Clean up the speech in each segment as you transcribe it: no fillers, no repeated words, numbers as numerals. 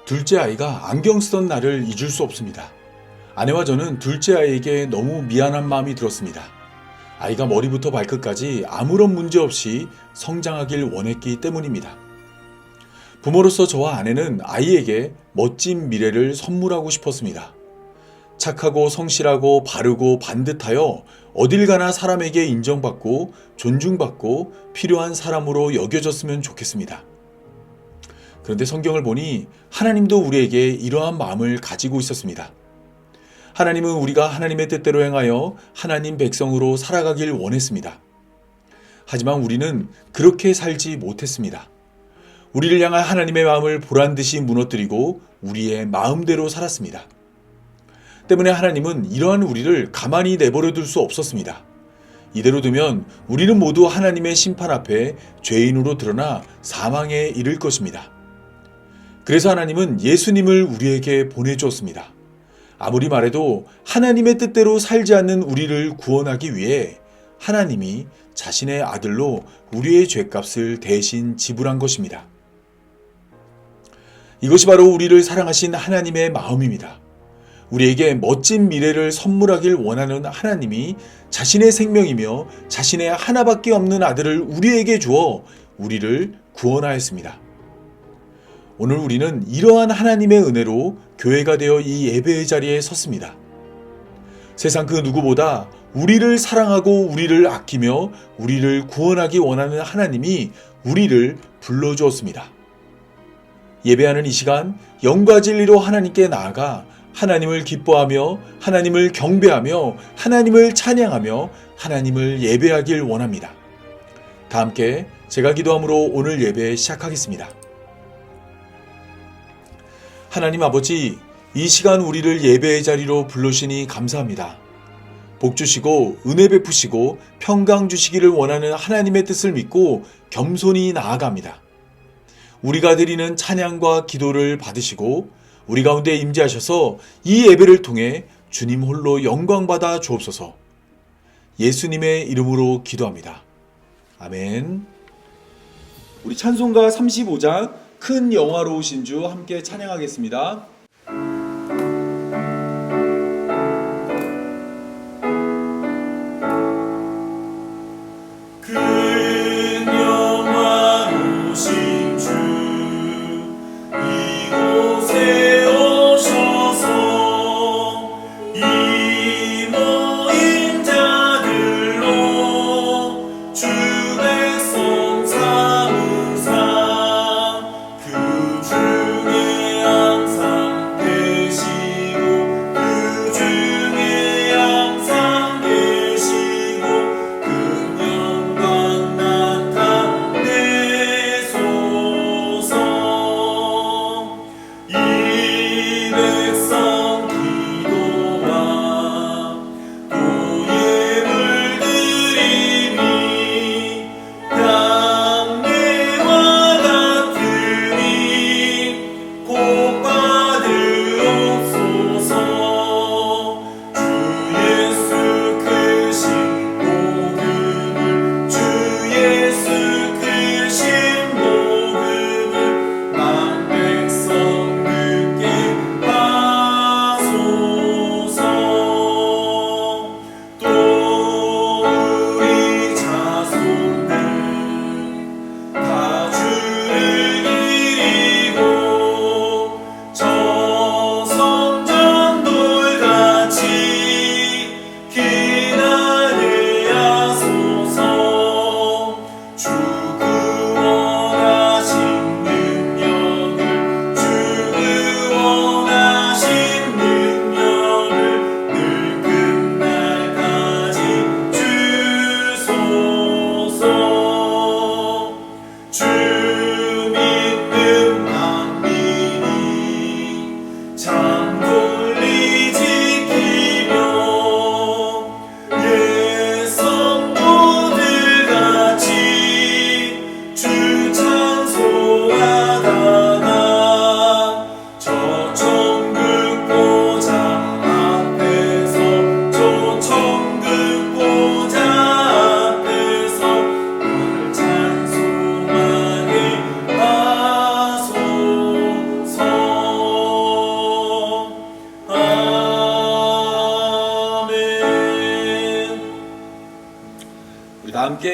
둘째 아이가 안경 쓰던 날을 잊을 수 없습니다. 아내와 저는 둘째 아이에게 너무 미안한 마음이 들었습니다. 아이가 머리부터 발끝까지 아무런 문제 없이 성장하길 원했기 때문입니다. 부모로서 저와 아내는 아이에게 멋진 미래를 선물하고 싶었습니다. 착하고 성실하고 바르고 반듯하여 어딜 가나 사람에게 인정받고 존중받고 필요한 사람으로 여겨졌으면 좋겠습니다. 그런데 성경을 보니 하나님도 우리에게 이러한 마음을 가지고 있었습니다. 하나님은 우리가 하나님의 뜻대로 행하여 하나님 백성으로 살아가길 원했습니다. 하지만 우리는 그렇게 살지 못했습니다. 우리를 향한 하나님의 마음을 보란듯이 무너뜨리고 우리의 마음대로 살았습니다. 때문에 하나님은 이러한 우리를 가만히 내버려 둘 수 없었습니다. 이대로 두면 우리는 모두 하나님의 심판 앞에 죄인으로 드러나 사망에 이를 것입니다. 그래서 하나님은 예수님을 우리에게 보내주었습니다. 아무리 말해도 하나님의 뜻대로 살지 않는 우리를 구원하기 위해 하나님이 자신의 아들로 우리의 죄값을 대신 지불한 것입니다. 이것이 바로 우리를 사랑하신 하나님의 마음입니다. 우리에게 멋진 미래를 선물하길 원하는 하나님이 자신의 생명이며 자신의 하나밖에 없는 아들을 우리에게 주어 우리를 구원하였습니다. 오늘 우리는 이러한 하나님의 은혜로 교회가 되어 이 예배의 자리에 섰습니다. 세상 그 누구보다 우리를 사랑하고 우리를 아끼며 우리를 구원하기 원하는 하나님이 우리를 불러주었습니다. 예배하는 이 시간 영과 진리로 하나님께 나아가 하나님을 기뻐하며 하나님을 경배하며 하나님을 찬양하며 하나님을 예배하길 원합니다. 다 함께 제가 기도함으로 오늘 예배 시작하겠습니다. 하나님 아버지, 이 시간 우리를 예배의 자리로 불러주시니 감사합니다. 복 주시고 은혜 베푸시고 평강 주시기를 원하는 하나님의 뜻을 믿고 겸손히 나아갑니다. 우리가 드리는 찬양과 기도를 받으시고 우리 가운데 임재하셔서 이 예배를 통해 주님 홀로 영광받아 주옵소서. 예수님의 이름으로 기도합니다. 아멘. 우리 찬송가 35장 큰 영화로우신 주 함께 찬양하겠습니다. 항상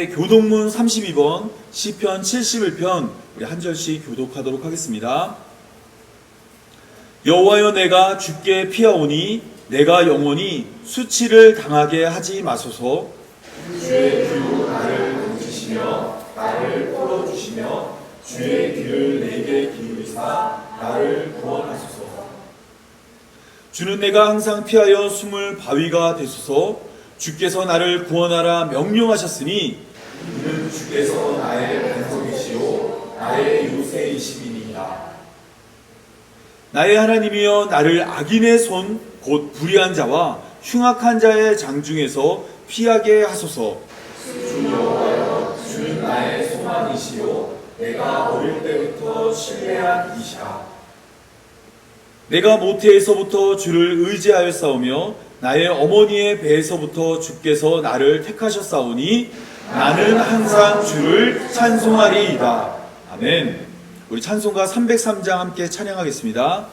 함께 교독문 32번, 시편 71편 우리 한 절씩 교독하도록 하겠습니다. 여호와여, 내가 주께 피하오니 내가 영원히 수치를 당하게 하지 마소서. 주의 귀로 나를 건지시며 나를 풀어주시며 주의 귀를 내게 기울이사 나를 구원하소서. 주는 내가 항상 피하여 숨을 바위가 되소서. 주께서 나를 구원하라 명령하셨으니 이는 주께서 나의 반석이시요 나의 요새이심이니이다. 나의 하나님이여, 나를 악인의 손 곧 불의한 자와 흉악한 자의 장중에서 피하게 하소서. 주 여호와여, 주는 나의 소망이시요 내가 어릴 때부터 신뢰한 이시라. 내가 모태에서부터 주를 의지하였사오며 나의 어머니의 배에서부터 주께서 나를 택하셨사오니 나는 항상 주를 찬송하리이다. 아멘. 우리 찬송가 303장 함께 찬양하겠습니다.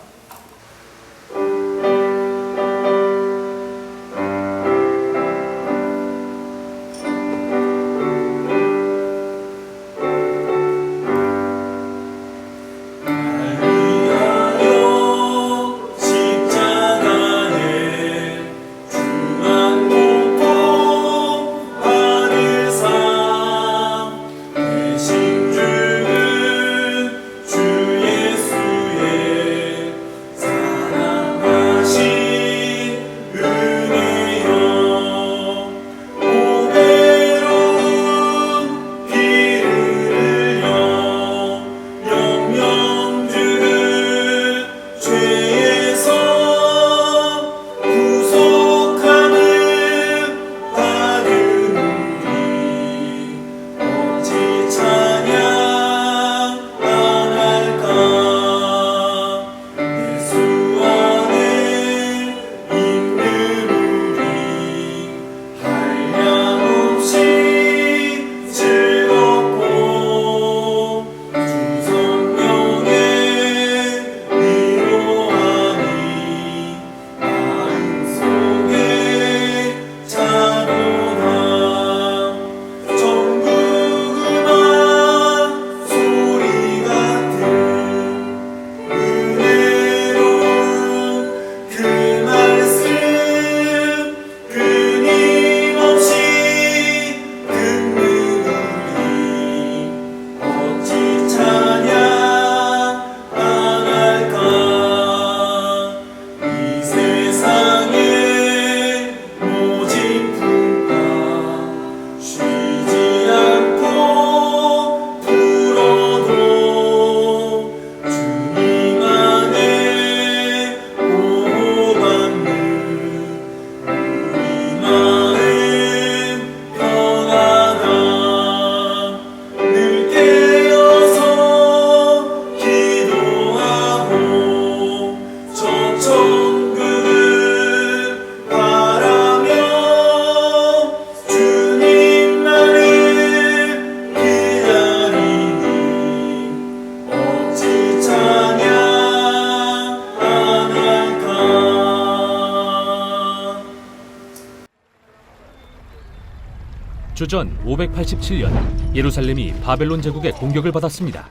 주전 587년 예루살렘이 바벨론 제국의 공격을 받았습니다.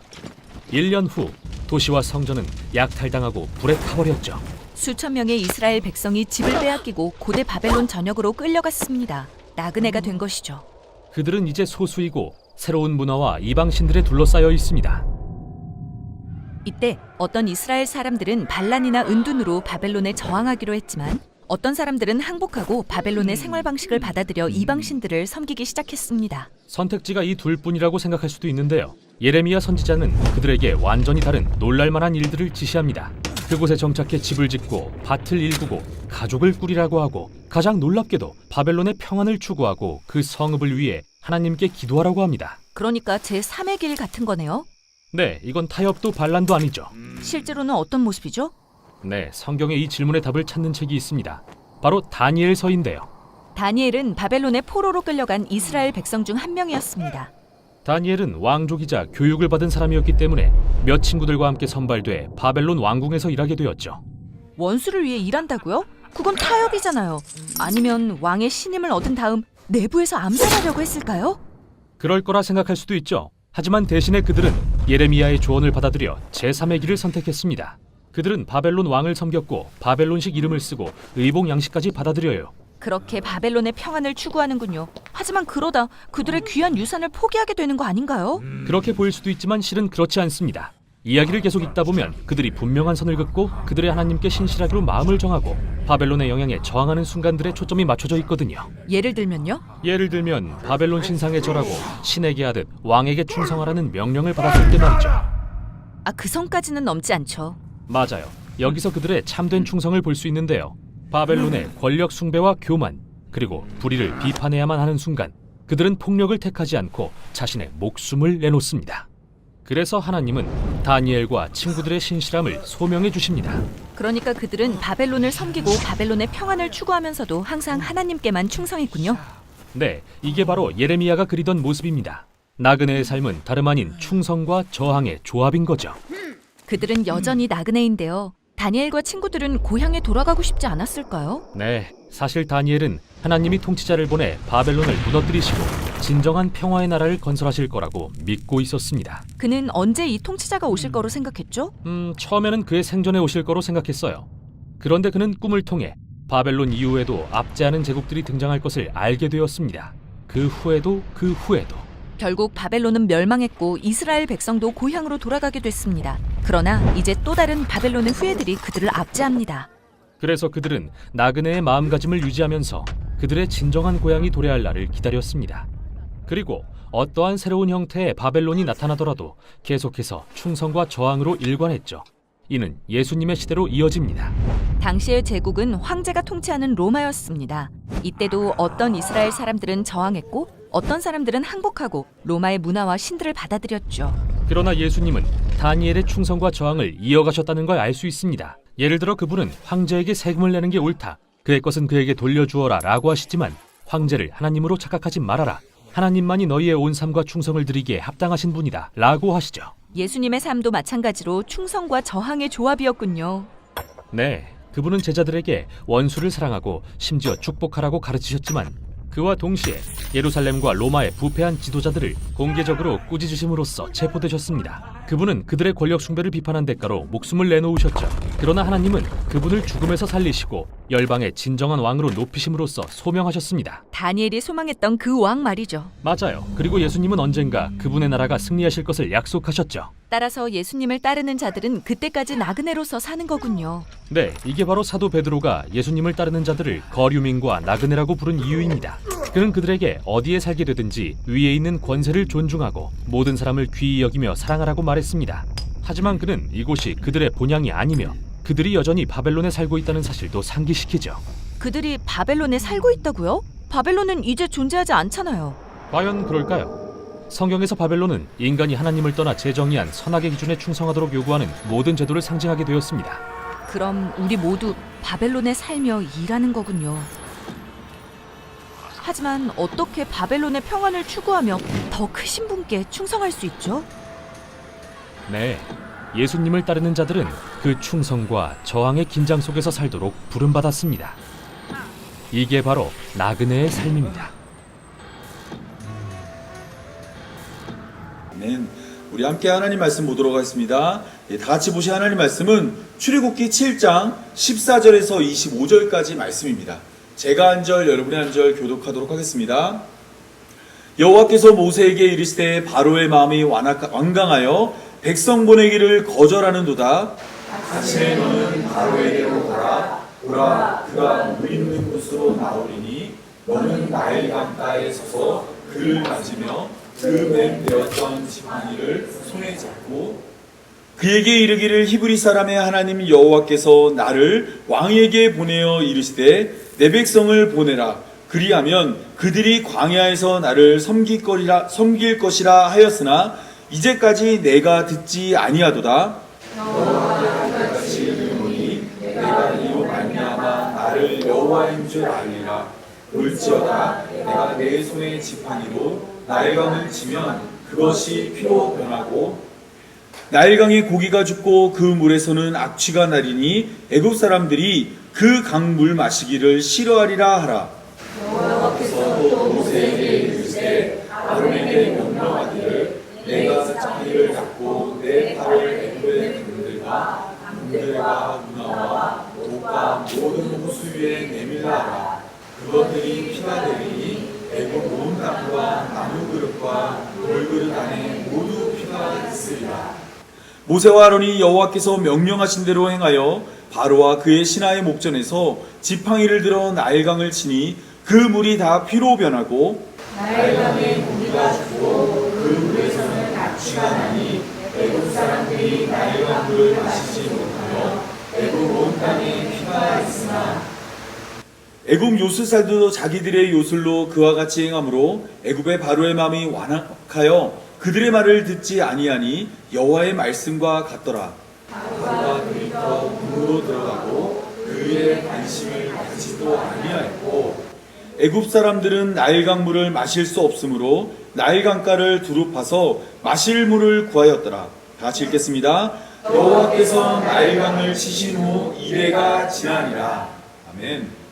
1년 후 도시와 성전은 약탈당하고 불에 타버렸죠. 수천 명의 이스라엘 백성이 집을 빼앗기고 고대 바벨론 전역으로 끌려갔습니다. 나그네가 된 것이죠. 그들은 이제 소수이고 새로운 문화와 이방신들에 둘러싸여 있습니다. 이때 어떤 이스라엘 사람들은 반란이나 은둔으로 바벨론에 저항하기로 했지만 어떤 사람들은 항복하고 바벨론의 생활 방식을 받아들여 이방신들을 섬기기 시작했습니다. 선택지가 이 둘뿐이라고 생각할 수도 있는데요. 예레미야 선지자는 그들에게 완전히 다른 놀랄만한 일들을 지시합니다. 그곳에 정착해 집을 짓고 밭을 일구고 가족을 꾸리라고 하고 가장 놀랍게도 바벨론의 평안을 추구하고 그 성읍을 위해 하나님께 기도하라고 합니다. 그러니까 제3의 길 같은 거네요. 네, 이건 타협도 반란도 아니죠. 실제로는 어떤 모습이죠? 네, 성경에 이 질문의 답을 찾는 책이 있습니다. 바로 다니엘서인데요. 다니엘은 바벨론의 포로로 끌려간 이스라엘 백성 중 한 명이었습니다. 다니엘은 왕족이자 교육을 받은 사람이었기 때문에 몇 친구들과 함께 선발돼 바벨론 왕궁에서 일하게 되었죠. 원수를 위해 일한다고요? 그건 타협이잖아요. 아니면 왕의 신임을 얻은 다음 내부에서 암살하려고 했을까요? 그럴 거라 생각할 수도 있죠. 하지만 대신에 그들은 예레미야의 조언을 받아들여 제3의 길을 선택했습니다. 그들은 바벨론 왕을 섬겼고 바벨론식 이름을 쓰고 의복 양식까지 받아들여요. 그렇게 바벨론의 평안을 추구하는군요. 하지만 그러다 그들의 귀한 유산을 포기하게 되는 거 아닌가요? 그렇게 보일 수도 있지만 실은 그렇지 않습니다. 이야기를 계속 읽다 보면 그들이 분명한 선을 긋고 그들의 하나님께 신실하기로 마음을 정하고 바벨론의 영향에 저항하는 순간들에 초점이 맞춰져 있거든요. 예를 들면요? 예를 들면 바벨론 신상에 절하고 신에게 하듯 왕에게 충성하라는 명령을 받았을 때 말이죠. 그 선까지는 넘지 않죠. 맞아요. 여기서 그들의 참된 충성을 볼 수 있는데요. 바벨론의 권력 숭배와 교만, 그리고 불의를 비판해야만 하는 순간 그들은 폭력을 택하지 않고 자신의 목숨을 내놓습니다. 그래서 하나님은 다니엘과 친구들의 신실함을 소명해 주십니다. 그러니까 그들은 바벨론을 섬기고 바벨론의 평안을 추구하면서도 항상 하나님께만 충성했군요. 네, 이게 바로 예레미야가 그리던 모습입니다. 나그네의 삶은 다름 아닌 충성과 저항의 조합인 거죠. 그들은 여전히 나그네인데요. 다니엘과 친구들은 고향에 돌아가고 싶지 않았을까요? 네, 사실 다니엘은 하나님이 통치자를 보내 바벨론을 무너뜨리시고 진정한 평화의 나라를 건설하실 거라고 믿고 있었습니다. 그는 언제 이 통치자가 오실 거로 생각했죠? 처음에는 그의 생전에 오실 거로 생각했어요. 그런데 그는 꿈을 통해 바벨론 이후에도 앞지 않은 제국들이 등장할 것을 알게 되었습니다. 그 후에도 그 후에도. 결국 바벨론은 멸망했고 이스라엘 백성도 고향으로 돌아가게 됐습니다. 그러나 이제 또 다른 바벨론의 후예들이 그들을 압제합니다. 그래서 그들은 나그네의 마음가짐을 유지하면서 그들의 진정한 고향이 도래할 날을 기다렸습니다. 그리고 어떠한 새로운 형태의 바벨론이 나타나더라도 계속해서 충성과 저항으로 일관했죠. 이는 예수님의 시대로 이어집니다. 당시의 제국은 황제가 통치하는 로마였습니다. 이때도 어떤 이스라엘 사람들은 저항했고 어떤 사람들은 항복하고 로마의 문화와 신들을 받아들였죠. 그러나 예수님은 다니엘의 충성과 저항을 이어가셨다는 걸 알 수 있습니다. 예를 들어 그분은 황제에게 세금을 내는 게 옳다. 그의 것은 그에게 돌려주어라 라고 하시지만 황제를 하나님으로 착각하지 말아라. 하나님만이 너희의 온 삶과 충성을 드리기에 합당하신 분이다 라고 하시죠. 예수님의 삶도 마찬가지로 충성과 저항의 조합이었군요. 네, 그분은 제자들에게 원수를 사랑하고 심지어 축복하라고 가르치셨지만 그와 동시에 예루살렘과 로마의 부패한 지도자들을 공개적으로 꾸짖으심으로써 체포되셨습니다. 그분은 그들의 권력 숭배를 비판한 대가로 목숨을 내놓으셨죠. 그러나 하나님은 그분을 죽음에서 살리시고 열방의 진정한 왕으로 높이심으로써 소명하셨습니다. 다니엘이 소망했던 그 왕 말이죠. 맞아요. 그리고 예수님은 언젠가 그분의 나라가 승리하실 것을 약속하셨죠. 따라서 예수님을 따르는 자들은 그때까지 나그네로서 사는 거군요. 네, 이게 바로 사도 베드로가 예수님을 따르는 자들을 거류민과 나그네라고 부른 이유입니다. 그는 그들에게 어디에 살게 되든지 위에 있는 권세를 존중하고 모든 사람을 귀히 여기며 사랑하라고 말했습니다. 하지만 그는 이곳이 그들의 본향이 아니며 그들이 여전히 바벨론에 살고 있다는 사실도 상기시키죠. 그들이 바벨론에 살고 있다고요? 바벨론은 이제 존재하지 않잖아요. 과연 그럴까요? 성경에서 바벨론은 인간이 하나님을 떠나 재정의한 선악의 기준에 충성하도록 요구하는 모든 제도를 상징하게 되었습니다. 그럼 우리 모두 바벨론에 살며 일하는 거군요. 하지만 어떻게 바벨론의 평안을 추구하며 더 크신 분께 충성할 수 있죠? 네, 예수님을 따르는 자들은 그 충성과 저항의 긴장 속에서 살도록 부름받았습니다. 이게 바로 나그네의 삶입니다. 아멘. 우리 함께 하나님 말씀 보도록 하겠습니다. 다 같이 보실 하나님 말씀은 출애굽기 7장 14절에서 25절까지 말씀입니다. 제가 한 절, 여러분의 한 절 교독하도록 하겠습니다. 여호와께서 모세에게 이르시되 바로의 마음이 완강하여 백성 보내기를 거절하는도다. 아침에 너는 바로에게로 가라. 보라, 그가 물 있는 곳으로 나오리니 너는 나일 강가에 서서 그를 맞으며 그 맴되었던 지팡이를 손에 잡고 그에게 이르기를 히브리 사람의 하나님 여호와께서 나를 왕에게 보내어 이르시되 내 백성을 보내라. 그리하면 그들이 광야에서 나를 섬길 것이라 하였으나 이제까지 내가 듣지 아니하도다. 너와 같이 이르노니 내가 이로 말미암아 나를 여호와인 줄 알리라. 올지어다 내가 내 손의 지팡이로 나일강을 치면 그것이 피로 변하고 나일강에 고기가 죽고 그 물에서는 악취가 나리니 애굽 사람들이 그 강물 마시기를 싫어하리라 하라. 여호와께서 또 모세에게 이르시되 아론에게 모세와 아론이 여호와께서 명령하신 대로 행하여 바로와 그의 신하의 목전에서 지팡이를 들어 나일강을 치니 그 물이 다 피로 변하고 나일강의 고기가 죽고 그 물에서는 낙취가 나니 애굽 사람들이 나일강 물을 마시지 못하며 애굽 온 땅에 피가 있으나 애굽 요술살도 자기들의 요술로 그와 같이 행함으로 애굽의 바로의 마음이 완악하여 그들의 말을 듣지 아니하니 여호와의 말씀과 같더라. 바로가 그리터 궁으로 들어가고 그의 관심을 갖지도 아니하였고 애굽 사람들은 나일강 물을 마실 수 없으므로 나일강가를 두루 파서 마실 물을 구하였더라. 같이 읽겠습니다. 여호와께서 나일강을 치신 후 이레가 지나니라. 아멘.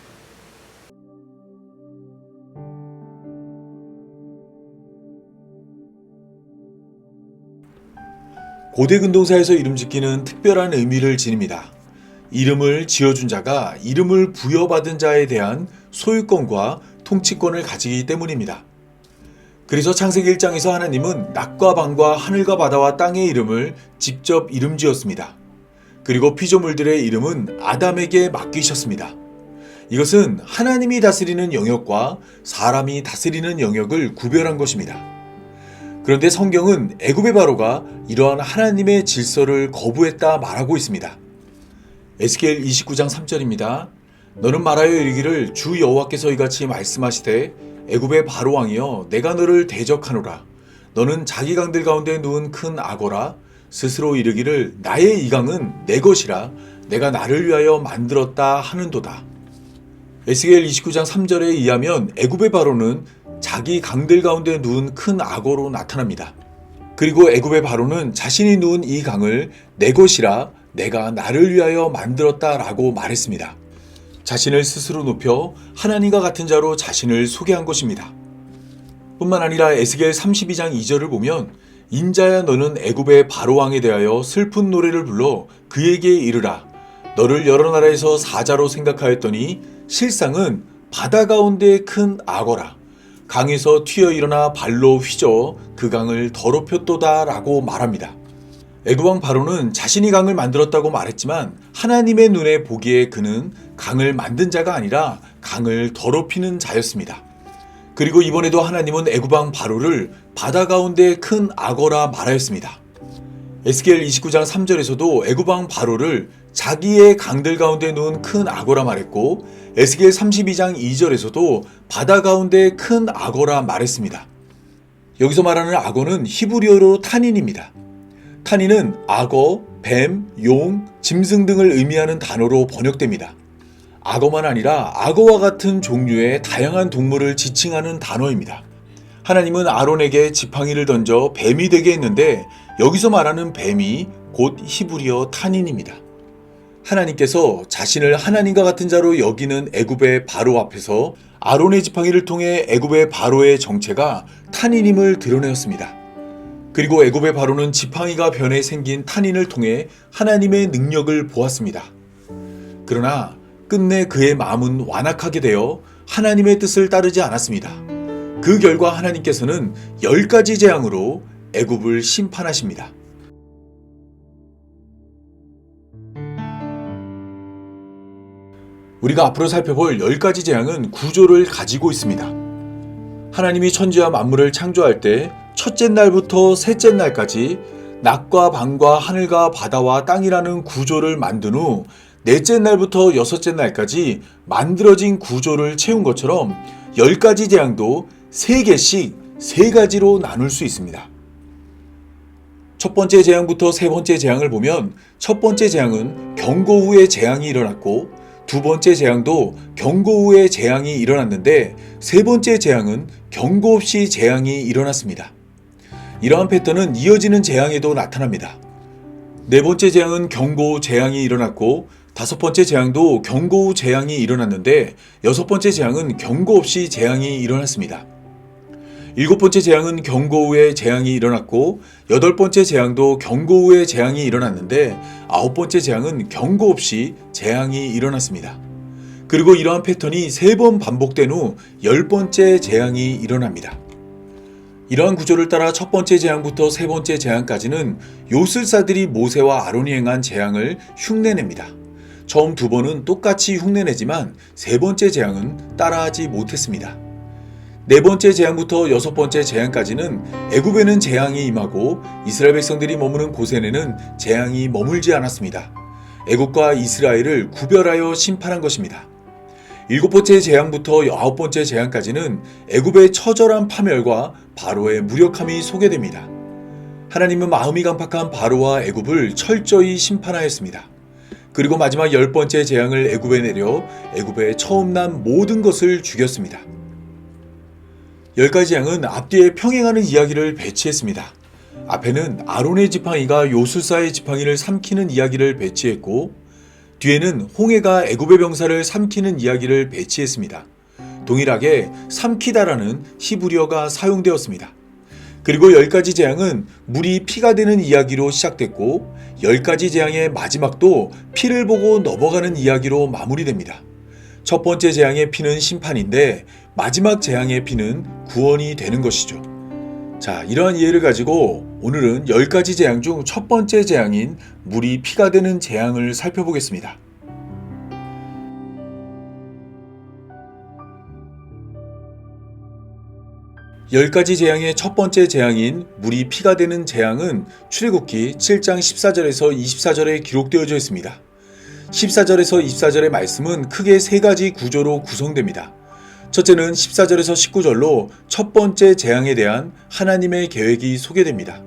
고대 근동사에서 이름 짓기는 특별한 의미를 지닙니다. 이름을 지어준 자가 이름을 부여받은 자에 대한 소유권과 통치권을 가지기 때문입니다. 그래서 창세기 1장에서 하나님은 낮과 밤과 하늘과 바다와 땅의 이름을 직접 이름 지었습니다. 그리고 피조물들의 이름은 아담에게 맡기셨습니다. 이것은 하나님이 다스리는 영역과 사람이 다스리는 영역을 구별한 것입니다. 그런데 성경은 애굽의 바로가 이러한 하나님의 질서를 거부했다 말하고 있습니다. 에스겔 29장 3절입니다. 너는 말하여 이르기를 주 여호와께서 이같이 말씀하시되 애굽의 바로 왕이여 내가 너를 대적하노라. 너는 자기 강들 가운데 누운 큰 악어라. 스스로 이르기를 나의 이 강은 내 것이라 내가 나를 위하여 만들었다 하는도다. 에스겔 29장 3절에 의하면 애굽의 바로는 자기 강들 가운데 누운 큰 악어로 나타납니다. 그리고 애굽의 바로는 자신이 누운 이 강을 내 것이라 내가 나를 위하여 만들었다라고 말했습니다. 자신을 스스로 높여 하나님과 같은 자로 자신을 소개한 것입니다. 뿐만 아니라 에스겔 32장 2절을 보면 인자야 너는 애굽의 바로 왕에 대하여 슬픈 노래를 불러 그에게 이르라. 너를 여러 나라에서 사자로 생각하였더니 실상은 바다 가운데 큰 악어라. 강에서 튀어 일어나 발로 휘저 그 강을 더럽혔도다 라고 말합니다. 애굽왕 바로는 자신이 강을 만들었다고 말했지만 하나님의 눈에 보기에 그는 강을 만든 자가 아니라 강을 더럽히는 자였습니다. 그리고 이번에도 하나님은 애굽왕 바로를 바다 가운데 큰 악어라 말하였습니다. 에스겔 29장 3절에서도 애굽왕 바로를 자기의 강들 가운데 누운 큰 악어라 말했고 에스겔 32장 2절에서도 바다 가운데 큰 악어라 말했습니다. 여기서 말하는 악어는 히브리어로 타닌입니다. 타닌은 악어, 뱀, 용, 짐승 등을 의미하는 단어로 번역됩니다. 악어만 아니라 악어와 같은 종류의 다양한 동물을 지칭하는 단어입니다. 하나님은 아론에게 지팡이를 던져 뱀이 되게 했는데 여기서 말하는 뱀이 곧 히브리어 타닌입니다. 하나님께서 자신을 하나님과 같은 자로 여기는 애굽의 바로 앞에서 아론의 지팡이를 통해 애굽의 바로의 정체가 타닌임을 드러내었습니다. 그리고 애굽의 바로는 지팡이가 변해 생긴 타닌을 통해 하나님의 능력을 보았습니다. 그러나 끝내 그의 마음은 완악하게 되어 하나님의 뜻을 따르지 않았습니다. 그 결과 하나님께서는 10가지 재앙으로 애굽을 심판하십니다. 우리가 앞으로 살펴볼 10가지 재앙은 구조를 가지고 있습니다. 하나님이 천지와 만물을 창조할 때 첫째 날부터 셋째 날까지 낮과 밤과 하늘과 바다와 땅이라는 구조를 만든 후 넷째 날부터 여섯째 날까지 만들어진 구조를 채운 것처럼 10가지 재앙도 3개씩 3가지로 나눌 수 있습니다. 첫 번째 재앙부터 세 번째 재앙을 보면 첫 번째 재앙은 경고 후에 재앙이 일어났고 두 번째 재앙도 경고 후에 재앙이 일어났는데 세 번째 재앙은 경고 없이 재앙이 일어났습니다. 이러한 패턴은 이어지는 재앙에도 나타납니다. 네 번째 재앙은 경고 후 재앙이 일어났고 다섯 번째 재앙도 경고 후 재앙이 일어났는데 여섯 번째 재앙은 경고 없이 재앙이 일어났습니다. 일곱 번째 재앙은 경고 후에 재앙이 일어났고 여덟 번째 재앙도 경고 후에 재앙이 일어났는데 아홉 번째 재앙은 경고 없이 재앙이 일어났습니다. 그리고 이러한 패턴이 3번 반복된 후 10번째 재앙이 일어납니다. 이러한 구조를 따라 첫 번째 재앙부터 세 번째 재앙까지는 요술사들이 모세와 아론이 행한 재앙을 흉내냅니다. 처음 두 번은 똑같이 흉내내지만 세 번째 재앙은 따라하지 못했습니다. 네 번째 재앙부터 여섯 번째 재앙까지는 애굽에는 재앙이 임하고 이스라엘 백성들이 머무는 고센에는 재앙이 머물지 않았습니다. 애굽과 이스라엘을 구별하여 심판한 것입니다. 일곱 번째 재앙부터 아홉 번째 재앙까지는 애굽의 처절한 파멸과 바로의 무력함이 소개됩니다. 하나님은 마음이 강팍한 바로와 애굽을 철저히 심판하였습니다. 그리고 마지막 열 번째 재앙을 애굽에 내려 애굽에 처음 난 모든 것을 죽였습니다. 열 가지 재앙은 앞뒤에 평행하는 이야기를 배치했습니다. 앞에는 아론의 지팡이가 요술사의 지팡이를 삼키는 이야기를 배치했고, 뒤에는 홍해가 애굽의 병사를 삼키는 이야기를 배치했습니다. 동일하게 삼키다라는 히브리어가 사용되었습니다. 그리고 열 가지 재앙은 물이 피가 되는 이야기로 시작됐고, 열 가지 재앙의 마지막도 피를 보고 넘어가는 이야기로 마무리됩니다. 첫 번째 재앙의 피는 심판인데 마지막 재앙의 피는 구원이 되는 것이죠. 자, 이러한 이해를 가지고 오늘은 10가지 재앙 중 첫 번째 재앙인 물이 피가 되는 재앙을 살펴보겠습니다. 열 가지 재앙의 첫 번째 재앙인 물이 피가 되는 재앙은 출애굽기 7장 14절에서 24절에 기록되어져 있습니다. 14절에서 24절의 말씀은 크게 세 가지 구조로 구성됩니다. 첫째는 14절에서 19절로 첫 번째 재앙에 대한 하나님의 계획이 소개됩니다.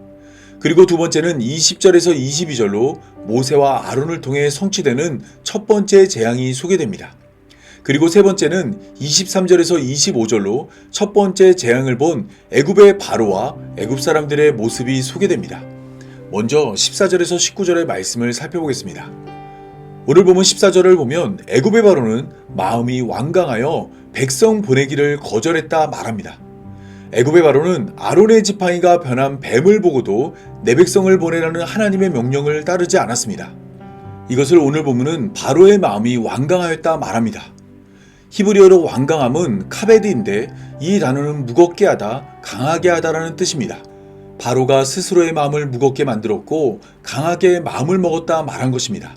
그리고 두 번째는 20절에서 22절로 모세와 아론을 통해 성취되는 첫 번째 재앙이 소개됩니다. 그리고 세 번째는 23절에서 25절로 첫 번째 재앙을 본 애굽의 바로와 애굽 사람들의 모습이 소개됩니다. 먼저 14절에서 19절의 말씀을 살펴보겠습니다. 오늘 보면 14절을 보면 애굽의 바로는 마음이 완강하여 백성 보내기를 거절했다 말합니다. 애굽의 바로는 아론의 지팡이가 변한 뱀을 보고도 내 백성을 보내라는 하나님의 명령을 따르지 않았습니다. 이것을 오늘 보면은 바로의 마음이 완강하였다 말합니다. 히브리어로 완강함은 카베드인데 이 단어는 무겁게 하다, 강하게 하다라는 뜻입니다. 바로가 스스로의 마음을 무겁게 만들었고 강하게 마음을 먹었다 말한 것입니다.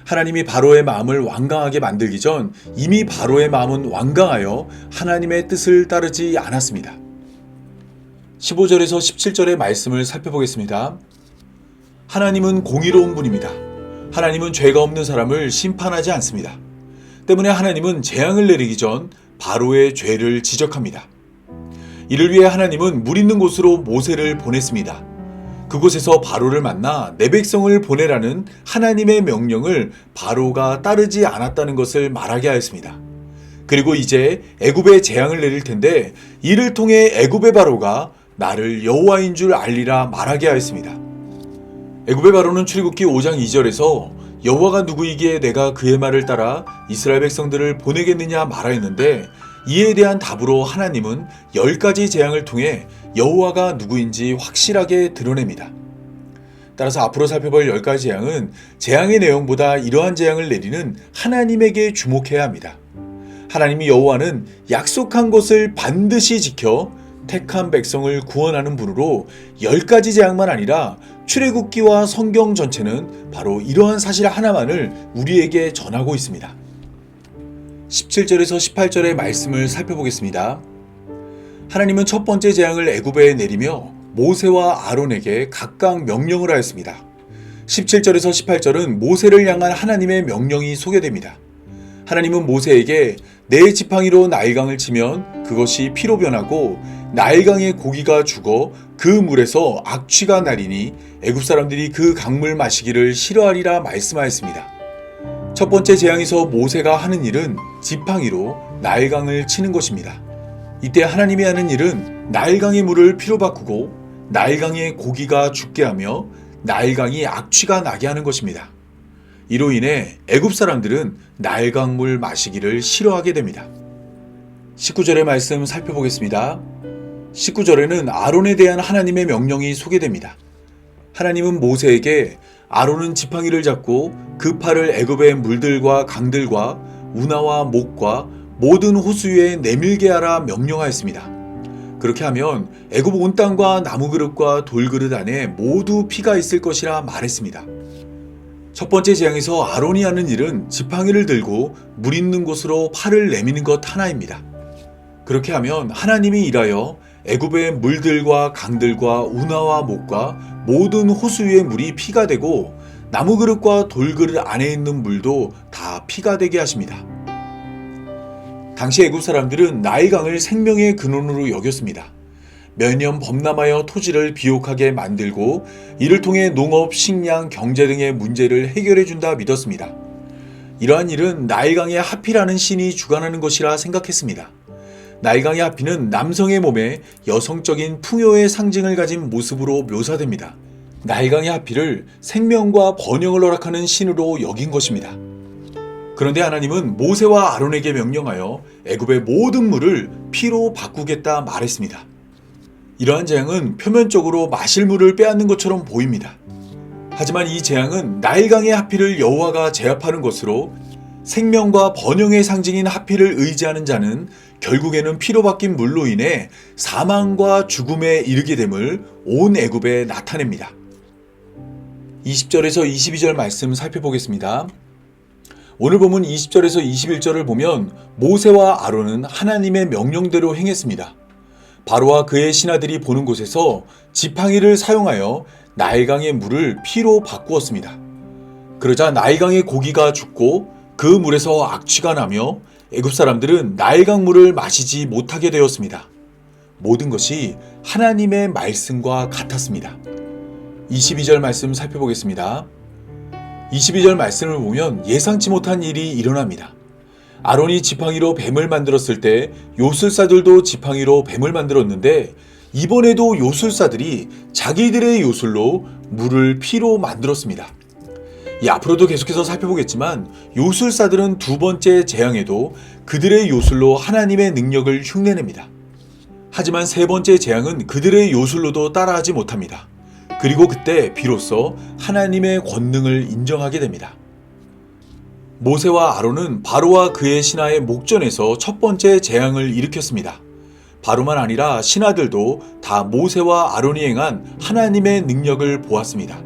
하나님이 바로의 마음을 완강하게 만들기 전 이미 바로의 마음은 완강하여 하나님의 뜻을 따르지 않았습니다. 15절에서 17절의 말씀을 살펴보겠습니다. 하나님은 공의로운 분입니다. 하나님은 죄가 없는 사람을 심판하지 않습니다. 때문에 하나님은 재앙을 내리기 전 바로의 죄를 지적합니다. 이를 위해 하나님은 물 있는 곳으로 모세를 보냈습니다. 그곳에서 바로를 만나 내 백성을 보내라는 하나님의 명령을 바로가 따르지 않았다는 것을 말하게 하였습니다. 그리고 이제 애굽에 재앙을 내릴 텐데 이를 통해 애굽의 바로가 나를 여호와인 줄 알리라 말하게 하였습니다. 애굽의 바로는 출애굽기 5장 2절에서 여호와가 누구이기에 내가 그의 말을 따라 이스라엘 백성들을 보내겠느냐 말하였는데, 이에 대한 답으로 하나님은 10가지 재앙을 통해 여호와가 누구인지 확실하게 드러냅니다. 따라서 앞으로 살펴볼 10가지 재앙은 재앙의 내용보다 이러한 재앙을 내리는 하나님에게 주목해야 합니다. 하나님이 여호와는 약속한 것을 반드시 지켜 택한 백성을 구원하는 분으로 10가지 재앙만 아니라 출애굽기와 성경 전체는 바로 이러한 사실 하나만을 우리에게 전하고 있습니다. 17절에서 18절의 말씀을 살펴보겠습니다. 하나님은 첫 번째 재앙을 애굽에 내리며 모세와 아론에게 각각 명령을 하였습니다. 17절에서 18절은 모세를 향한 하나님의 명령이 소개됩니다. 하나님은 모세에게 내 지팡이로 나일강을 치면 그것이 피로 변하고 나일강의 고기가 죽어 그 물에서 악취가 나리니 애굽 사람들이 그 강물 마시기를 싫어하리라 말씀하였습니다. 첫 번째 재앙에서 모세가 하는 일은 지팡이로 나일강을 치는 것입니다. 이때 하나님이 하는 일은 나일강의 물을 피로 바꾸고 나일강의 고기가 죽게 하며 나일강이 악취가 나게 하는 것입니다. 이로 인해 애굽 사람들은 나일강물 마시기를 싫어하게 됩니다. 19절의 말씀 살펴보겠습니다. 19절에는 아론에 대한 하나님의 명령이 소개됩니다. 하나님은 모세에게 아론은 지팡이를 잡고 그 팔을 애굽의 물들과 강들과 운하와 목과 모든 호수 위에 내밀게 하라 명령하였습니다. 그렇게 하면 애굽 온 땅과 나무 그릇과 돌 그릇 안에 모두 피가 있을 것이라 말했습니다. 첫 번째 재앙에서 아론이 하는 일은 지팡이를 들고 물 있는 곳으로 팔을 내미는 것 하나입니다. 그렇게 하면 하나님이 일하여 애굽의 물들과 강들과 운하와 목과 모든 호수 위의 물이 피가 되고 나무 그릇과 돌 그릇 안에 있는 물도 다 피가 되게 하십니다. 당시 애굽 사람들은 나일강을 생명의 근원으로 여겼습니다. 매년 범람하여 토지를 비옥하게 만들고 이를 통해 농업, 식량, 경제 등의 문제를 해결해 준다 믿었습니다. 이러한 일은 나일강의 하피라는 신이 주관하는 것이라 생각했습니다. 나일강의 하피는 남성의 몸에 여성적인 풍요의 상징을 가진 모습으로 묘사됩니다. 나일강의 하피를 생명과 번영을 허락하는 신으로 여긴 것입니다. 그런데 하나님은 모세와 아론에게 명령하여 애굽의 모든 물을 피로 바꾸겠다 말했습니다. 이러한 재앙은 표면적으로 마실 물을 빼앗는 것처럼 보입니다. 하지만 이 재앙은 나일강의 하피를 여호와가 제압하는 것으로 생명과 번영의 상징인 하피를 의지하는 자는 결국에는 피로 바뀐 물로 인해 사망과 죽음에 이르게 됨을 온 애굽에 나타냅니다. 20절에서 22절 말씀 살펴보겠습니다. 오늘 본문 20절에서 21절을 보면 모세와 아론은 하나님의 명령대로 행했습니다. 바로와 그의 신하들이 보는 곳에서 지팡이를 사용하여 나일강의 물을 피로 바꾸었습니다. 그러자 나일강의 고기가 죽고 그 물에서 악취가 나며 애굽 사람들은 나일강 물을 마시지 못하게 되었습니다. 모든 것이 하나님의 말씀과 같았습니다. 22절 말씀 살펴보겠습니다. 22절 말씀을 보면 예상치 못한 일이 일어납니다. 아론이 지팡이로 뱀을 만들었을 때 요술사들도 지팡이로 뱀을 만들었는데 이번에도 요술사들이 자기들의 요술로 물을 피로 만들었습니다. 앞으로도 계속해서 살펴보겠지만 요술사들은 두 번째 재앙에도 그들의 요술로 하나님의 능력을 흉내냅니다. 하지만 세 번째 재앙은 그들의 요술로도 따라하지 못합니다. 그리고 그때 비로소 하나님의 권능을 인정하게 됩니다. 모세와 아론은 바로와 그의 신하의 목전에서 첫 번째 재앙을 일으켰습니다. 바로만 아니라 신하들도 다 모세와 아론이 행한 하나님의 능력을 보았습니다.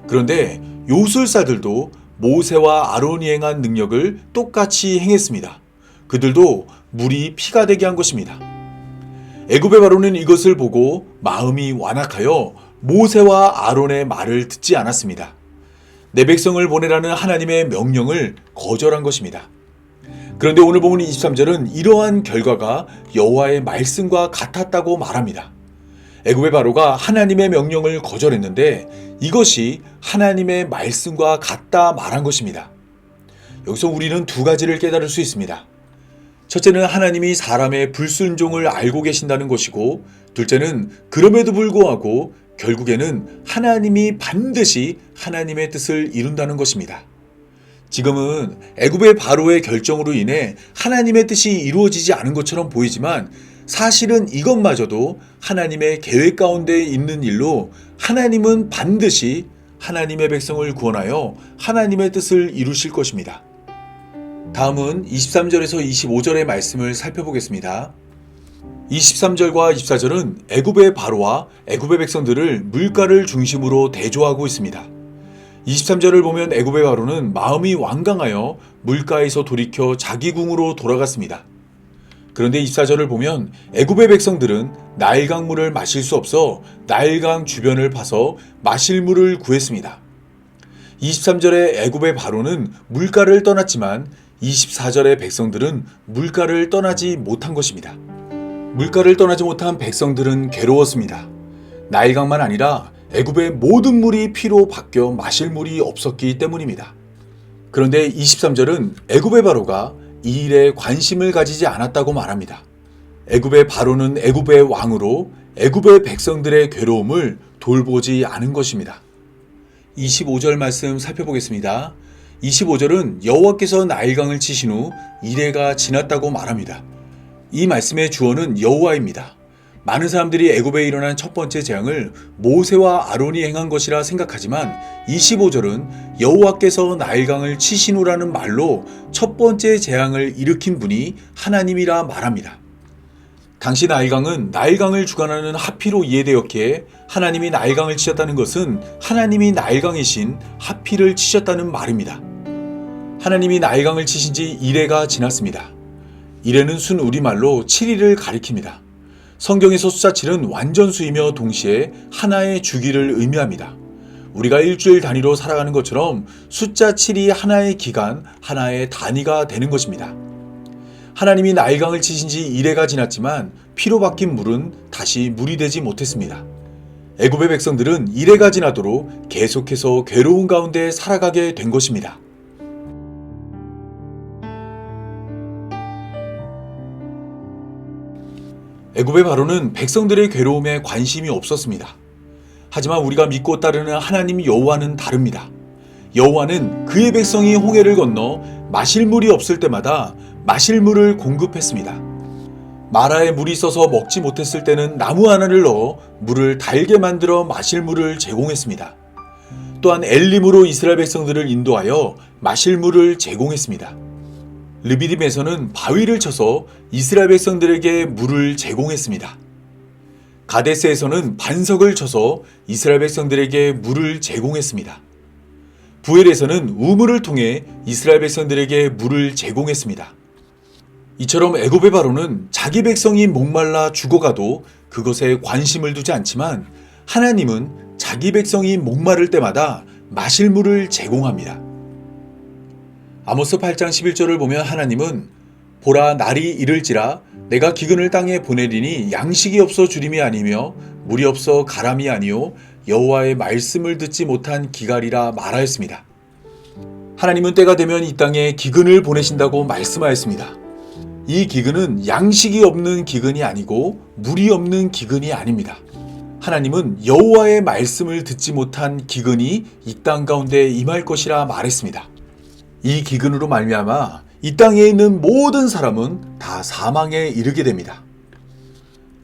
그런데 요술사들도 모세와 아론이 행한 능력을 똑같이 행했습니다. 그들도 물이 피가 되게 한 것입니다. 애굽의 바로는 이것을 보고 마음이 완악하여 모세와 아론의 말을 듣지 않았습니다. 내 백성을 보내라는 하나님의 명령을 거절한 것입니다. 그런데 오늘 본문 23절은 이러한 결과가 여호와의 말씀과 같았다고 말합니다. 애굽의 바로가 하나님의 명령을 거절했는데 이것이 하나님의 말씀과 같다 말한 것입니다. 여기서 우리는 두 가지를 깨달을 수 있습니다. 첫째는 하나님이 사람의 불순종을 알고 계신다는 것이고, 둘째는 그럼에도 불구하고 결국에는 하나님이 반드시 하나님의 뜻을 이룬다는 것입니다. 지금은 애굽의 바로의 결정으로 인해 하나님의 뜻이 이루어지지 않은 것처럼 보이지만 사실은 이것마저도 하나님의 계획 가운데 있는 일로 하나님은 반드시 하나님의 백성을 구원하여 하나님의 뜻을 이루실 것입니다. 다음은 23절에서 25절의 말씀을 살펴보겠습니다. 23절과 24절은 애굽의 바로와 애굽의 백성들을 물가를 중심으로 대조하고 있습니다. 23절을 보면 애굽의 바로는 마음이 완강하여 물가에서 돌이켜 자기 궁으로 돌아갔습니다. 그런데 24절을 보면 애굽의 백성들은 나일강 물을 마실 수 없어 나일강 주변을 파서 마실 물을 구했습니다. 23절의 애굽의 바로는 물가를 떠났지만 24절의 백성들은 물가를 떠나지 못한 것입니다. 물가를 떠나지 못한 백성들은 괴로웠습니다. 나일강만 아니라 애굽의 모든 물이 피로 바뀌어 마실 물이 없었기 때문입니다. 그런데 23절은 애굽의 바로가 이 일에 관심을 가지지 않았다고 말합니다. 애굽의 바로는 애굽의 왕으로 애굽의 백성들의 괴로움을 돌보지 않은 것입니다. 25절 말씀 살펴보겠습니다. 25절은 여호와께서 나일강을 치신 후 이레가 지났다고 말합니다. 이 말씀의 주어는 여호와입니다. 많은 사람들이 애굽에 일어난 첫 번째 재앙을 모세와 아론이 행한 것이라 생각하지만 25절은 여호와께서 나일강을 치신 후라는 말로 첫 번째 재앙을 일으킨 분이 하나님이라 말합니다. 당시 나일강은 나일강을 주관하는 하피로 이해되었기에 하나님이 나일강을 치셨다는 것은 하나님이 나일강이신 하피를 치셨다는 말입니다. 하나님이 나일강을 치신 지 이래가 지났습니다. 이래는 순 우리말로 7일을 가리킵니다. 성경에서 숫자 7은 완전수이며 동시에 하나의 주기를 의미합니다. 우리가 일주일 단위로 살아가는 것처럼 숫자 7이 하나의 기간, 하나의 단위가 되는 것입니다. 하나님이 나일강을 치신 지 이래가 지났지만 피로 바뀐 물은 다시 물이 되지 못했습니다. 애굽의 백성들은 이래가 지나도록 계속해서 괴로운 가운데 살아가게 된 것입니다. 애굽의 바로는 백성들의 괴로움에 관심이 없었습니다. 하지만 우리가 믿고 따르는 하나님 여호와는 다릅니다. 여호와는 그의 백성이 홍해를 건너 마실 물이 없을 때마다 마실 물을 공급했습니다. 마라에 물이 있어서 먹지 못했을 때는 나무 하나를 넣어 물을 달게 만들어 마실 물을 제공했습니다. 또한 엘림으로 이스라엘 백성들을 인도하여 마실 물을 제공했습니다. 르비딤에서는 바위를 쳐서 이스라엘 백성들에게 물을 제공했습니다. 가데스에서는 반석을 쳐서 이스라엘 백성들에게 물을 제공했습니다. 부엘에서는 우물을 통해 이스라엘 백성들에게 물을 제공했습니다. 이처럼 애굽의 바로는 자기 백성이 목말라 죽어가도 그것에 관심을 두지 않지만 하나님은 자기 백성이 목마를 때마다 마실 물을 제공합니다. 아모스 8장 11절을 보면 하나님은 보라 날이 이를지라 내가 기근을 땅에 보내리니 양식이 없어 주림이 아니며 물이 없어 가람이 아니요 여호와의 말씀을 듣지 못한 기갈이라 말하였습니다. 하나님은 때가 되면 이 땅에 기근을 보내신다고 말씀하였습니다. 이 기근은 양식이 없는 기근이 아니고 물이 없는 기근이 아닙니다. 하나님은 여호와의 말씀을 듣지 못한 기근이 이 땅 가운데 임할 것이라 말했습니다. 이 기근으로 말미암아 이 땅에 있는 모든 사람은 다 사망에 이르게 됩니다.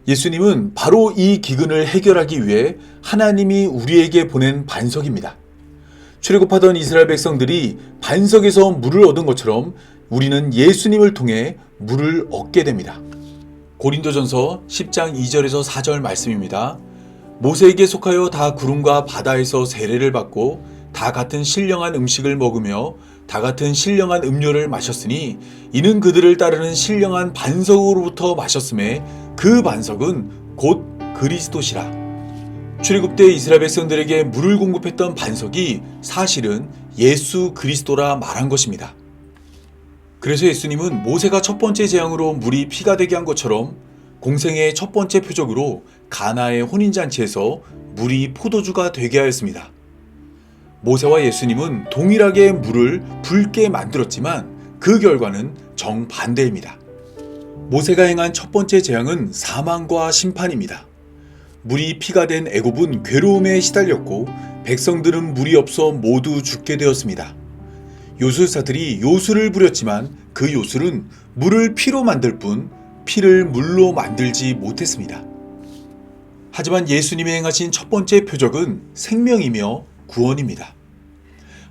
예수님은 바로 이 기근을 해결하기 위해 하나님이 우리에게 보낸 반석입니다. 출애굽하던 이스라엘 백성들이 반석에서 물을 얻은 것처럼 우리는 예수님을 통해 물을 얻게 됩니다. 고린도전서 10장 2절에서 4절 말씀입니다. 모세에게 속하여 다 구름과 바다에서 세례를 받고 다 같은 신령한 음식을 먹으며 다 같은 신령한 음료를 마셨으니 이는 그들을 따르는 신령한 반석으로부터 마셨음에 그 반석은 곧 그리스도시라. 출애굽 때 이스라엘 백성들에게 물을 공급했던 반석이 사실은 예수 그리스도라 말한 것입니다. 그래서 예수님은 모세가 첫 번째 재앙으로 물이 피가 되게 한 것처럼 공생애의 첫 번째 표적으로 가나의 혼인잔치에서 물이 포도주가 되게 하였습니다. 모세와 예수님은 동일하게 물을 붉게 만들었지만 그 결과는 정반대입니다. 모세가 행한 첫 번째 재앙은 사망과 심판입니다. 물이 피가 된 애굽은 괴로움에 시달렸고 백성들은 물이 없어 모두 죽게 되었습니다. 요술사들이 요술을 부렸지만 그 요술은 물을 피로 만들 뿐 피를 물로 만들지 못했습니다. 하지만 예수님이 행하신 첫 번째 표적은 생명이며 구원입니다.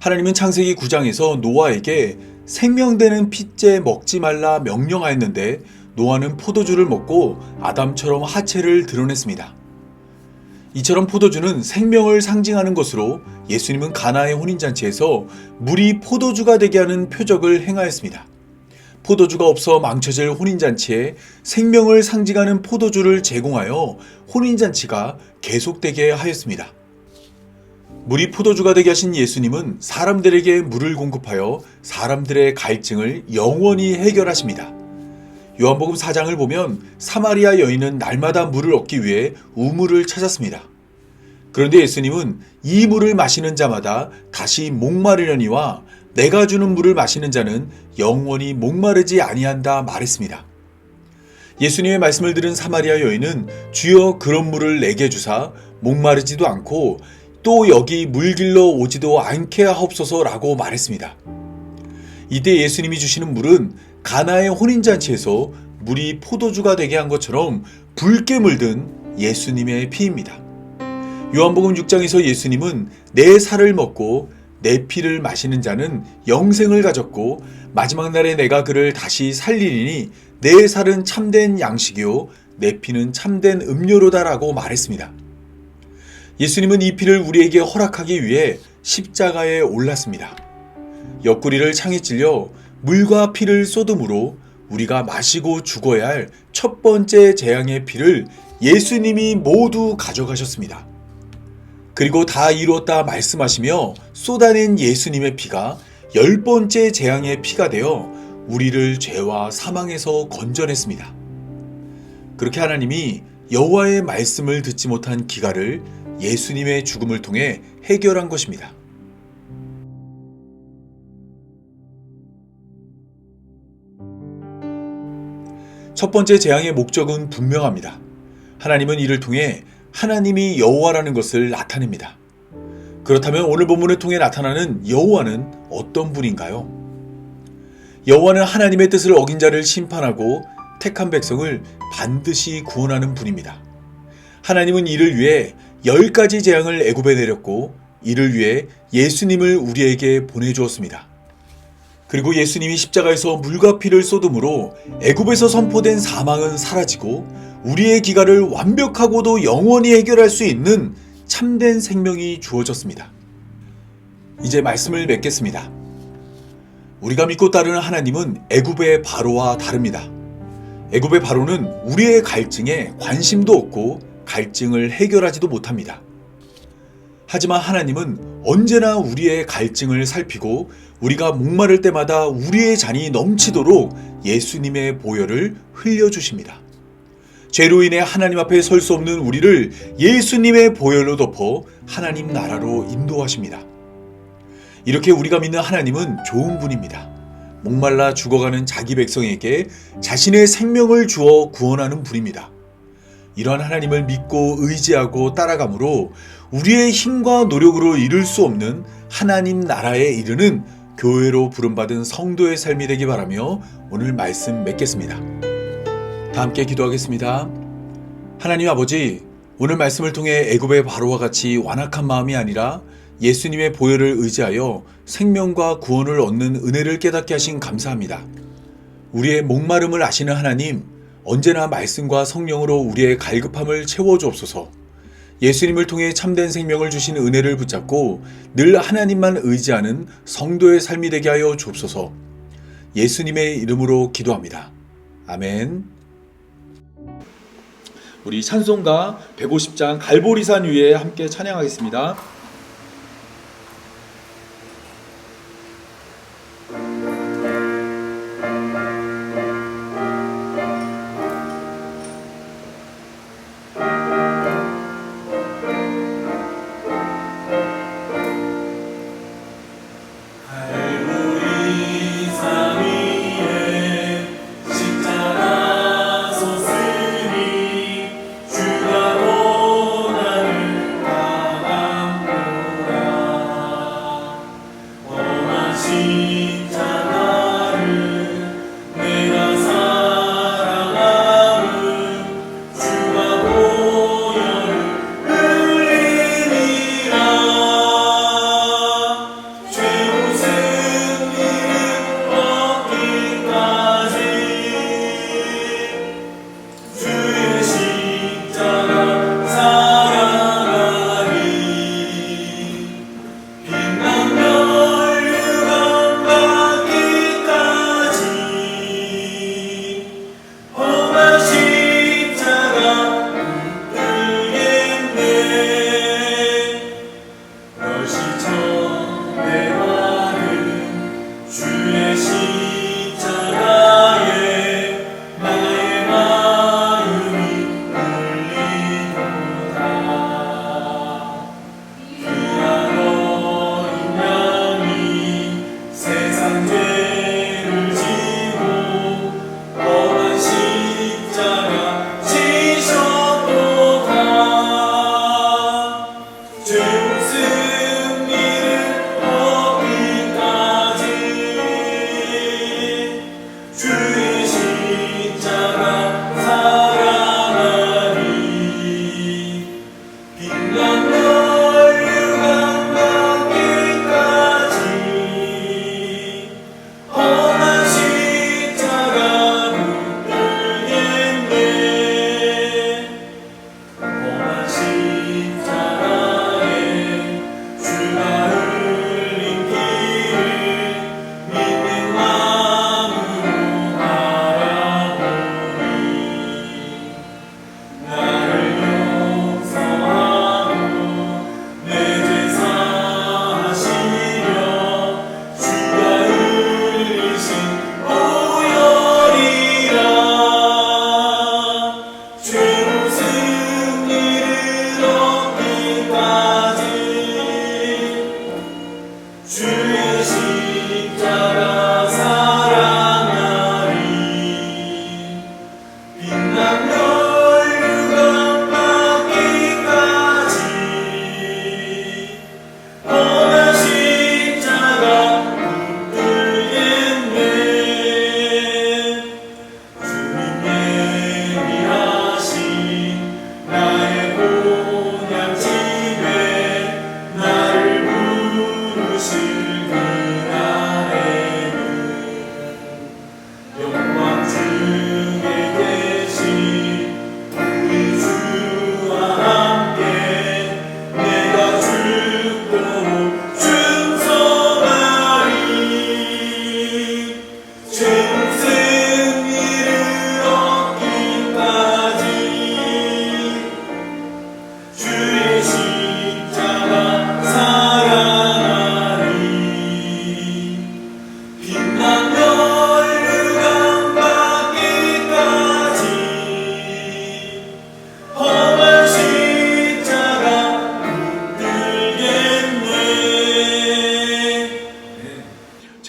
하나님은 창세기 9장에서 노아에게 생명되는 핏째 먹지 말라 명령하였는데 노아는 포도주를 먹고 아담처럼 하체를 드러냈습니다. 이처럼 포도주는 생명을 상징하는 것으로 예수님은 가나의 혼인잔치에서 물이 포도주가 되게 하는 표적을 행하였습니다. 포도주가 없어 망쳐질 혼인잔치에 생명을 상징하는 포도주를 제공하여 혼인잔치가 계속되게 하였습니다. 물이 포도주가 되게 하신 예수님은 사람들에게 물을 공급하여 사람들의 갈증을 영원히 해결하십니다. 요한복음 4장을 보면 사마리아 여인은 날마다 물을 얻기 위해 우물을 찾았습니다. 그런데 예수님은 이 물을 마시는 자마다 다시 목마르려니와 내가 주는 물을 마시는 자는 영원히 목마르지 아니한다 말했습니다. 예수님의 말씀을 들은 사마리아 여인은 주여 그런 물을 내게 주사 목마르지도 않고 또 여기 물 길러 오지도 않게 하옵소서라고 말했습니다. 이때 예수님이 주시는 물은 가나의 혼인잔치에서 물이 포도주가 되게 한 것처럼 붉게 물든 예수님의 피입니다. 요한복음 6장에서 예수님은 내 살을 먹고 내 피를 마시는 자는 영생을 가졌고 마지막 날에 내가 그를 다시 살리리니 내 살은 참된 양식이요 내 피는 참된 음료로다라고 말했습니다. 예수님은 이 피를 우리에게 허락하기 위해 십자가에 올랐습니다. 옆구리를 창에 찔려 물과 피를 쏟음으로 우리가 마시고 죽어야 할 첫 번째 재앙의 피를 예수님이 모두 가져가셨습니다. 그리고 다 이루었다 말씀하시며 쏟아낸 예수님의 피가 10번째 재앙의 피가 되어 우리를 죄와 사망에서 건져냈습니다. 그렇게 하나님이 여호와의 말씀을 듣지 못한 기갈을 예수님의 죽음을 통해 해결한 것입니다. 첫 번째 재앙의 목적은 분명합니다. 하나님은 이를 통해 하나님이 여호와라는 것을 나타냅니다. 그렇다면 오늘 본문을 통해 나타나는 여호와는 어떤 분인가요? 여호와는 하나님의 뜻을 어긴 자를 심판하고 택한 백성을 반드시 구원하는 분입니다. 하나님은 이를 위해 10가지 재앙을 애굽에 내렸고 이를 위해 예수님을 우리에게 보내주었습니다. 그리고 예수님이 십자가에서 물과 피를 쏟음으로 애굽에서 선포된 사망은 사라지고 우리의 기갈을 완벽하고도 영원히 해결할 수 있는 참된 생명이 주어졌습니다. 이제 말씀을 맺겠습니다. 우리가 믿고 따르는 하나님은 애굽의 바로와 다릅니다. 애굽의 바로는 우리의 갈증에 관심도 없고 갈증을 해결하지도 못합니다. 하지만 하나님은 언제나 우리의 갈증을 살피고 우리가 목마를 때마다 우리의 잔이 넘치도록 예수님의 보혈을 흘려주십니다. 죄로 인해 하나님 앞에 설 수 없는 우리를 예수님의 보혈로 덮어 하나님 나라로 인도하십니다. 이렇게 우리가 믿는 하나님은 좋은 분입니다. 목말라 죽어가는 자기 백성에게 자신의 생명을 주어 구원하는 분입니다. 이러한 하나님을 믿고 의지하고 따라감으로 우리의 힘과 노력으로 이룰 수 없는 하나님 나라에 이르는 교회로 부름받은 성도의 삶이 되기 바라며 오늘 말씀 맺겠습니다. 다 함께 기도하겠습니다. 하나님 아버지, 오늘 말씀을 통해 애굽의 바로와 같이 완악한 마음이 아니라 예수님의 보혈을 의지하여 생명과 구원을 얻는 은혜를 깨닫게 하신 감사합니다. 우리의 목마름을 아시는 하나님, 언제나 말씀과 성령으로 우리의 갈급함을 채워주옵소서. 예수님을 통해 참된 생명을 주신 은혜를 붙잡고 늘 하나님만 의지하는 성도의 삶이 되게 하여 주옵소서. 예수님의 이름으로 기도합니다. 아멘. 우리 찬송가 150장 갈보리산 위에 함께 찬양하겠습니다. 죄 웃음 이름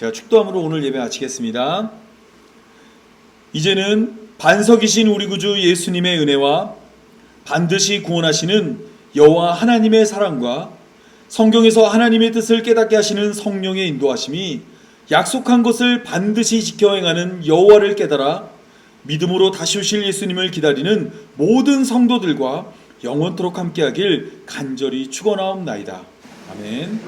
제가 축도함으로 오늘 예배 마치겠습니다. 이제는 반석이신 우리 구주 예수님의 은혜와 반드시 구원하시는 여호와 하나님의 사랑과 성경에서 하나님의 뜻을 깨닫게 하시는 성령의 인도하심이 약속한 것을 반드시 지켜 행하는 여호와를 깨달아 믿음으로 다시 오실 예수님을 기다리는 모든 성도들과 영원토록 함께하길 간절히 축원하옵나이다. 아멘.